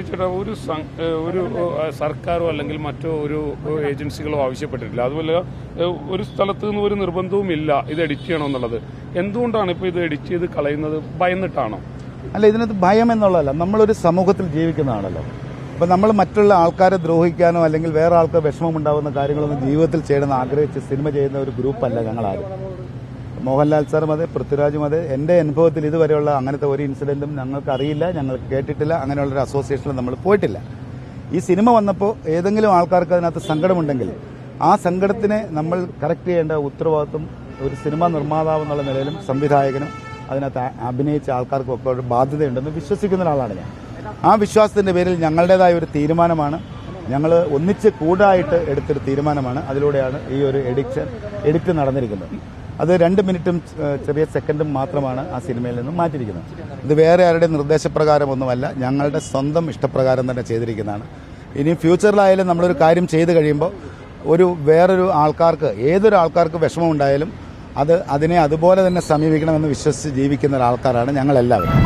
ചേട്ടാ ഒരു സർക്കാരോ അല്ലെങ്കിൽ മറ്റോ ഒരു ഏജൻസികളോ ആവശ്യപ്പെട്ടിട്ടില്ല. അതുപോലെ ഒരു സ്ഥലത്ത് നിന്ന് ഒരു നിർബന്ധവും ഇല്ല ഇത് എഡിറ്റ് ചെയ്യണമെന്നുള്ളത്. എന്തുകൊണ്ടാണ് ഇപ്പോൾ ഇത് എഡിറ്റ് ചെയ്ത് കളയുന്നത്? ഭയന്നിട്ടാണോ? അല്ല, ഇതിനകത്ത് ഭയം എന്നുള്ളതല്ല. നമ്മളൊരു സമൂഹത്തിൽ ജീവിക്കുന്നതാണല്ലോ. അപ്പം നമ്മൾ മറ്റുള്ള ആൾക്കാരെ ദ്രോഹിക്കാനോ അല്ലെങ്കിൽ വേറെ ആൾക്ക് വിഷമമുണ്ടാകുന്ന കാര്യങ്ങളൊന്നും ജീവിതത്തിൽ ചെയ്യണമെന്ന് ആഗ്രഹിച്ച് സിനിമ ചെയ്യുന്ന ഒരു ഗ്രൂപ്പല്ല ഞങ്ങളാരും. മോഹൻലാൽ സാറും അതെ, പൃഥ്വിരാജും അതെ. എൻ്റെ അനുഭവത്തിൽ ഇതുവരെയുള്ള അങ്ങനത്തെ ഒരു ഇൻസിഡൻറ്റും ഞങ്ങൾക്ക് അറിയില്ല, ഞങ്ങൾ കേട്ടിട്ടില്ല. അങ്ങനെയുള്ളൊരു അസോസിയേഷനിൽ നമ്മൾ പോയിട്ടില്ല. ഈ സിനിമ വന്നപ്പോൾ ഏതെങ്കിലും ആൾക്കാർക്ക് അതിനകത്ത് സങ്കടമുണ്ടെങ്കിൽ ആ സങ്കടത്തിനെ നമ്മൾ കറക്റ്റ് ചെയ്യേണ്ട ഉത്തരവാദിത്വം ഒരു സിനിമാ നിർമ്മാതാവ് എന്നുള്ള നിലയിലും സംവിധായകനും അതിനകത്ത് അഭിനയിച്ച ആൾക്കാർക്കും ഒക്കെ ഒരു ബാധ്യതയുണ്ടെന്ന് വിശ്വസിക്കുന്ന ഒരാളാണ് ഞാൻ. ആ വിശ്വാസത്തിൻ്റെ പേരിൽ ഞങ്ങളുടേതായ ഒരു തീരുമാനമാണ്, ഞങ്ങൾ ഒന്നിച്ച് കൂടായിട്ട് എടുത്തൊരു തീരുമാനമാണ്. അതിലൂടെയാണ് ഈ ഒരു എഡിറ്റ് നടന്നിരിക്കുന്നത്. അത് 2 മിനിറ്റും ചെറിയ സെക്കൻഡും മാത്രമാണ് ആ സിനിമയിൽ നിന്നും മാറ്റിയിരിക്കുന്നത്. ഇത് വേറെ ആരുടെ നിർദ്ദേശപ്രകാരമൊന്നുമല്ല, ഞങ്ങളുടെ സ്വന്തം ഇഷ്ടപ്രകാരം തന്നെ ചെയ്തിരിക്കുന്നതാണ്. ഇനി ഫ്യൂച്ചറിലായാലും നമ്മളൊരു കാര്യം ചെയ്തു കഴിയുമ്പോൾ വേറൊരു ആൾക്കാർക്ക്, ഏതൊരു ആൾക്കാർക്ക് വിഷമമുണ്ടായാലും അതിനെ അതുപോലെ തന്നെ സമീപിക്കണമെന്ന് വിശ്വസിച്ച് ജീവിക്കുന്ന ഒരാൾക്കാരാണ് ഞങ്ങളെല്ലാവരും.